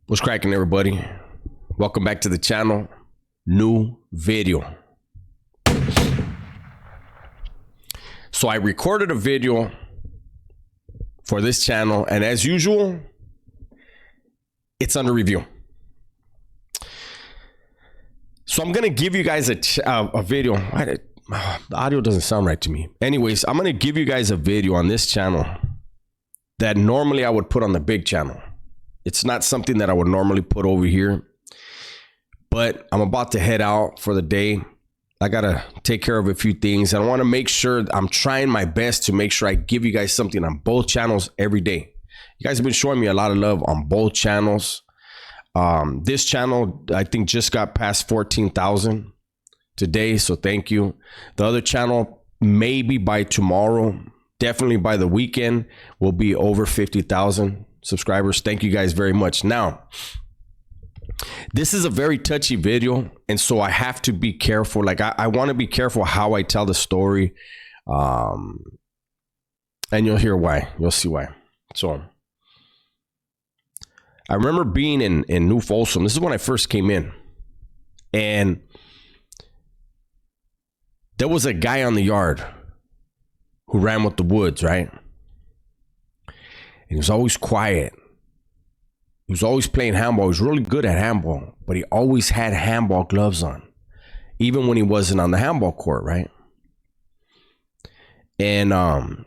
What's cracking, everybody? Welcome back to the channel. New video. So I recorded a video for this channel, and as usual, it's under review. So I'm gonna give you guys a video. The audio doesn't sound right to me. Anyways, I'm gonna give you guys a video on this channel that normally I would put on the big channel. It's not something that I would normally put over here, but I'm about to head out for the day. I gotta take care of a few things. I want to make sure I'm trying my best to make sure I give you guys something on both channels every day. You guys have been showing me a lot of love on both channels. This channel, I think, just got past 14,000 today, so thank you. The other channel, maybe by tomorrow, definitely by the weekend, will be over 50,000 subscribers. Thank you guys very much. Now, this is a very touchy video, and so I have to be careful. Like, I want to be careful how I tell the story, and you'll hear why. You'll see why. So I remember being in New Folsom. This is when I first came in, and there was a guy on the yard who ran with the woods, right? And he was always quiet. He was always playing handball. He was really good at handball, but he always had handball gloves on, even when he wasn't on the handball court, right? And I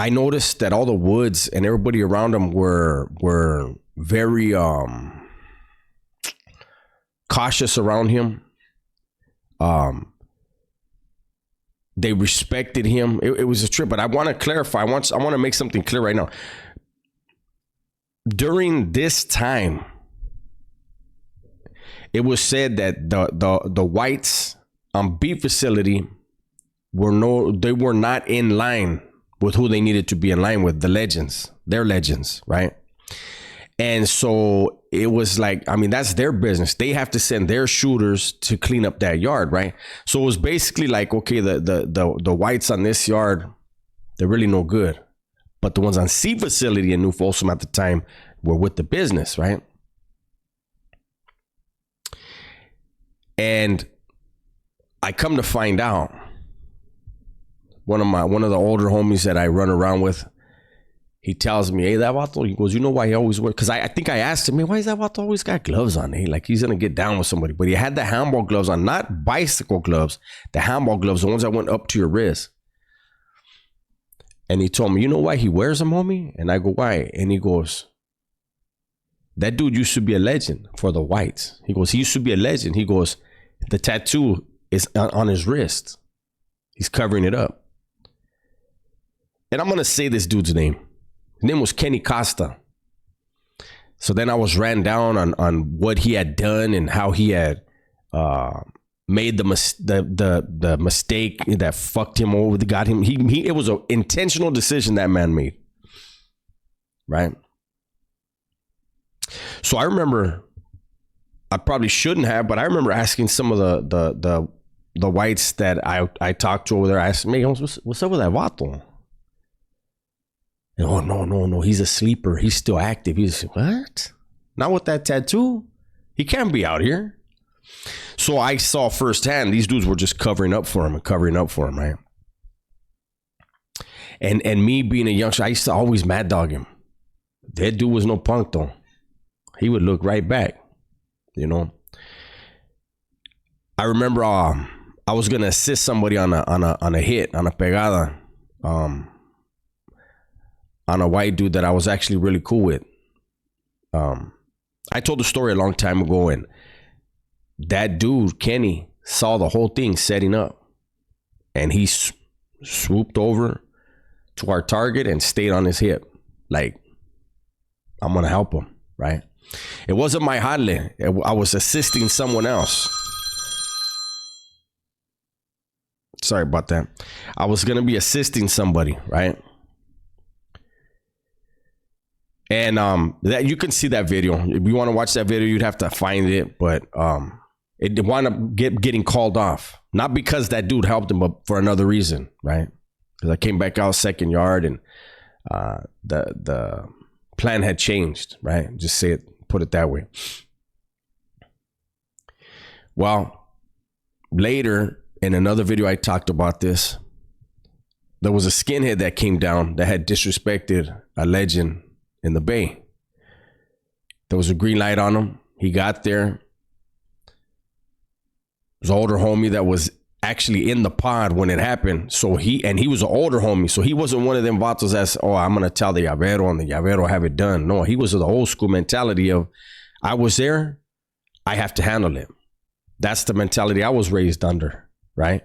noticed that all the woods and everybody around him were very cautious around him. They respected him. It was a trip, but I want to clarify. I want to make something clear right now. During this time, it was said that the whites on B facility were not in line with who they needed to be in line with, the legends, their legends, right? And so it was like, I mean, that's their business. They have to send their shooters to clean up that yard, right? So it was basically like, okay, the whites on this yard, they're really no good. But the ones on C facility in New Folsom at the time were with the business, right? And I come to find out, one of the older homies that I run around with, he tells me, hey, that vato, he goes, you know why he always wears, because I think I asked him, hey, why is that vato always got gloves on? Hey, like he's gonna get down with somebody. But he had the handball gloves on, not bicycle gloves, the handball gloves, the ones that went up to your wrist. And he told me, you know why he wears them, homie? And I go, why? And he goes, that dude used to be a legend for the whites. He goes, he used to be a legend. He goes, the tattoo is on his wrist. He's covering it up. And I'm going to say this dude's name. His name was Kenny Costa. So then I was ran down on what he had done and how he had made the mistake that fucked him over, that got him. It was an intentional decision that man made, right? So I remember, I probably shouldn't have, but I remember asking some of the whites that I talked to over there. I asked, "Man, what's up with that vato?" And, oh, no, he's a sleeper. He's still active. He's, what? Not with that tattoo? He can't be out here. So I saw firsthand, these dudes were just covering up for him, right? And me being a youngster, I used to always mad dog him. That dude was no punk, though. He would look right back, you know. I remember I was gonna assist somebody on a hit, on a pegada, on a white dude that I was actually really cool with. I told the story a long time ago, and that dude, Kenny, saw the whole thing setting up, and he swooped over to our target and stayed on his hip. Like, I'm going to help him, right? It wasn't my jale. I was assisting someone else. Sorry about that. I was going to be assisting somebody, right? And that you can see that video. If you want to watch that video, you'd have to find it, but it wound up getting called off. Not because that dude helped him, but for another reason, right? Because I came back out second yard, and the plan had changed, right? Just put it that way. Well, later in another video, I talked about this. There was a skinhead that came down that had disrespected a legend in the Bay. There was a green light on him. He got there. There was an older homie that was actually in the pod when it happened. So he was an older homie. So he wasn't one of them vatos that's, oh, I'm going to tell the llavero and the llavero have it done. No, he was of the old school mentality of, I was there, I have to handle it. That's the mentality I was raised under, right?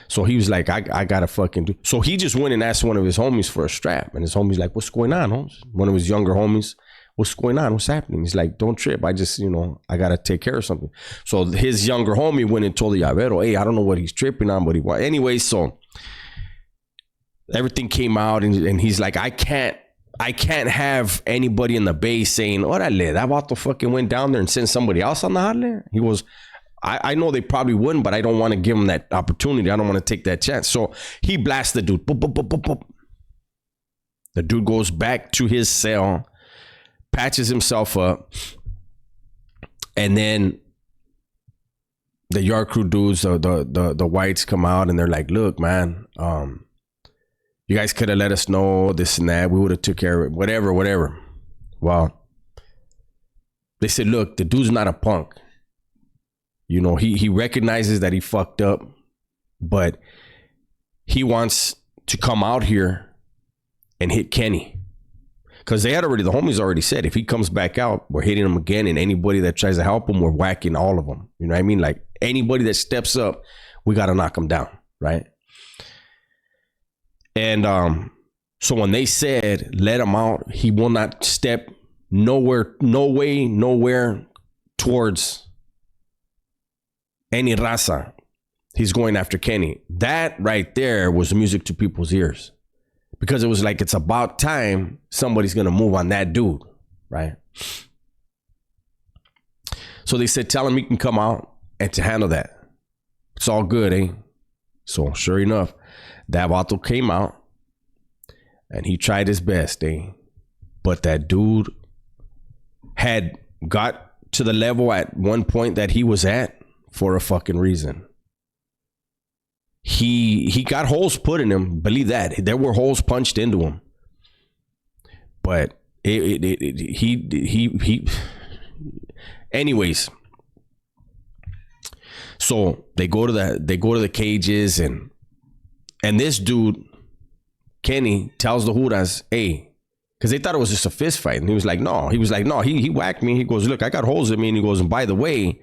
So he was like, I got to fucking do. So he just went and asked one of his homies for a strap. And his homie's like, what's going on, Holmes? One of his younger homies, what's going on? What's happening? He's like, don't trip. I just, I got to take care of something. So his younger homie went and told the llavero, hey, I don't know what he's tripping on, but anyway, so everything came out and he's like, I can't have anybody in the Bay saying, orale, that vato fucking went down there and sent somebody else on the hotline. He goes, I know they probably wouldn't, but I don't want to give him that opportunity. I don't want to take that chance. So he blasts the dude. Boop, boop, boop, boop, boop. The dude goes back to his cell, patches himself up, and then the yard crew dudes, the whites come out and they're like, look, man, you guys could have let us know this and that. We would have took care of it. Whatever. Well, they said, look, the dude's not a punk. He recognizes that he fucked up, but he wants to come out here and hit Kenny. Because the homies already said, if he comes back out, we're hitting him again. And anybody that tries to help him, we're whacking all of them. You know what I mean? Like anybody that steps up, we got to knock him down, right? And so when they said, let him out, he will not step nowhere towards any raza. He's going after Kenny. That right there was music to people's ears. Because it was like, it's about time somebody's going to move on that dude, right? So they said, tell him he can come out and to handle that. It's all good, eh? So sure enough, that vato came out and he tried his best, eh? But that dude had got to the level at one point that he was at for a fucking reason. He got holes put in him. Believe that. There were holes punched into him. But he anyways. So they go to the cages and this dude, Kenny, tells the Judas, hey, because they thought it was just a fist fight. And he was like, no. He whacked me. He goes, look, I got holes in me. And he goes, and by the way,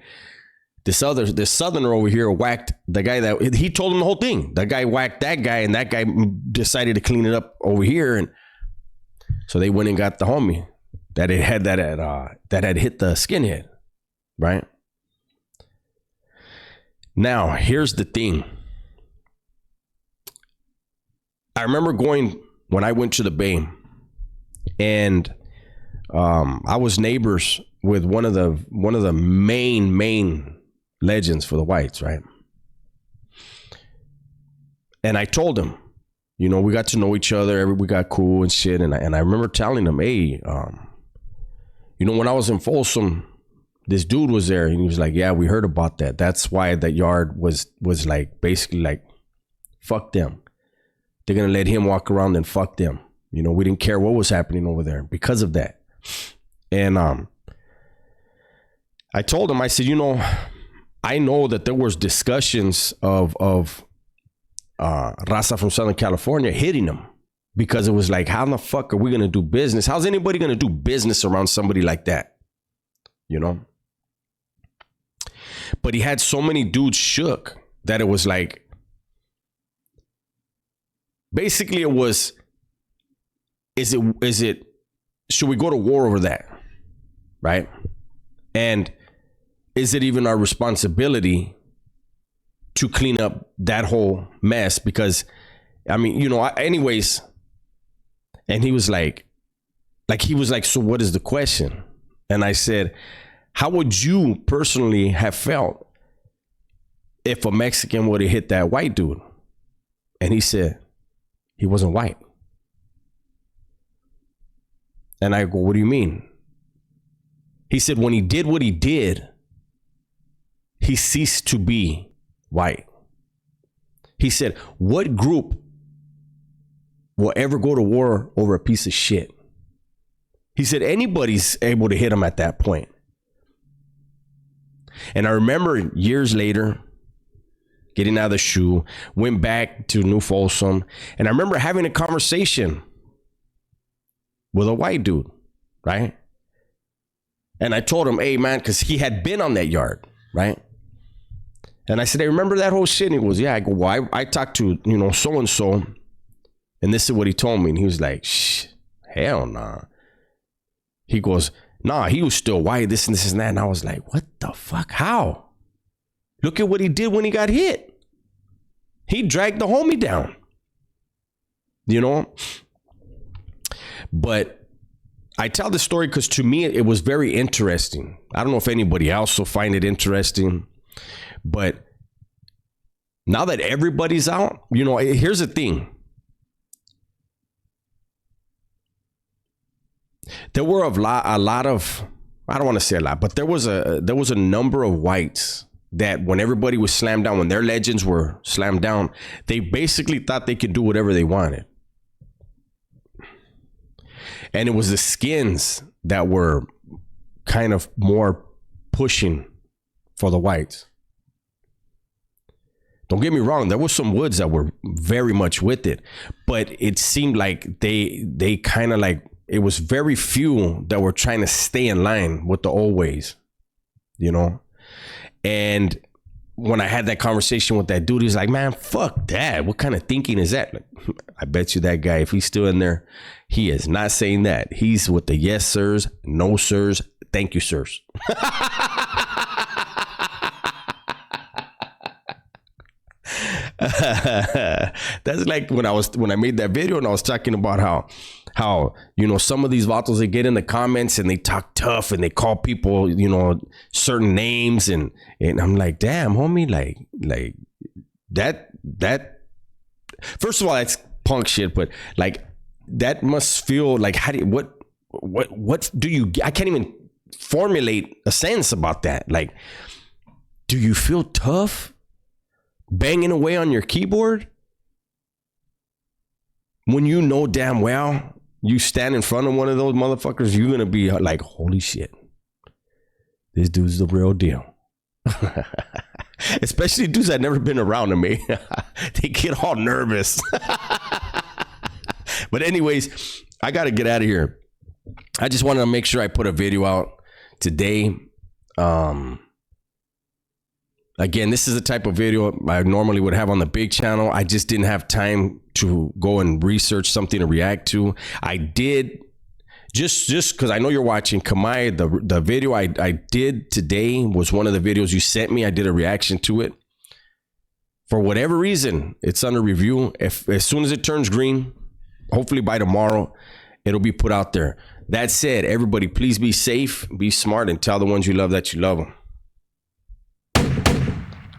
this southerner over here whacked the guy that he told him the whole thing. That guy whacked that guy, and that guy decided to clean it up over here. And so they went and got the homie that had hit the skinhead, right? Now here's the thing. I remember going when I went to the Bay, and I was neighbors with one of the main legends for the whites, right? And I told him, we got to know each other, we got cool and shit. And I remember telling him, hey, when I was in Folsom, this dude was there, and he was like, yeah, we heard about that. That's why that yard was like basically like, fuck them. They're gonna let him walk around and fuck them. We didn't care what was happening over there because of that. And I told him, I said, I know that there was discussions of raza from Southern California hitting him because it was like, how the fuck are we going to do business? How's anybody going to do business around somebody like that? But he had so many dudes shook that it was like, basically it was, should we go to war over that? Right? And is it even our responsibility to clean up that whole mess? Because, anyways, and he was like, so what is the question? And I said, how would you personally have felt if a Mexican would have hit that white dude? And he said, he wasn't white. And I go, what do you mean? He said, when he did what he did, he ceased to be white. He said, what group will ever go to war over a piece of shit? He said, anybody's able to hit him at that point. And I remember years later, getting out of the shoe, went back to New Folsom, and I remember having a conversation with a white dude, right? And I told him, hey, man, because he had been on that yard, right? And I said, hey, remember that whole shit? And he goes, yeah. I go, well, I talked to, so-and-so, and this is what he told me. And he was like, shh, hell nah. He goes, nah, he was still white, this and this and that. And I was like, what the fuck? How? Look at what he did when he got hit. He dragged the homie down, But I tell this story because to me, it was very interesting. I don't know if anybody else will find it interesting, but now that everybody's out, here's the thing. There were a lot of, I don't want to say a lot, but there was a number of whites that when everybody was slammed down, when their legends were slammed down, they basically thought they could do whatever they wanted. And it was the skins that were kind of more pushing for the whites. Don't get me wrong, there was some woods that were very much with it, but it seemed like they kind of like, it was very few that were trying to stay in line with the old ways, And when I had that conversation with that dude, he's like, man, fuck that. What kind of thinking is that? Like, I bet you that guy, if he's still in there, he is not saying that. He's with the yes, sirs, no, sirs, thank you, sirs. That's like when I made that video and I was talking about how some of these vatos, they get in the comments and they talk tough and they call people certain names and I'm like, damn, homie, like that first of all, that's punk shit, but like that must feel like, what do you, I can't even formulate a sentence about that. Like, do you feel tough banging away on your keyboard when you know damn well you stand in front of one of those motherfuckers, you're gonna be like, holy shit, this dude's the real deal. Especially dudes that never been around him, eh? They get all nervous. But anyways, I gotta get out of here. I just wanted to make sure I put a video out today. Again, this is the type of video I normally would have on the big channel. I just didn't have time to go and research something to react to. I did, just because I know you're watching, Kamai, the video I did today was one of the videos you sent me. I did a reaction to it. For whatever reason, it's under review. As soon as it turns green, hopefully by tomorrow, it'll be put out there. That said, everybody, please be safe, be smart, and tell the ones you love that you love them.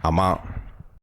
I'm out.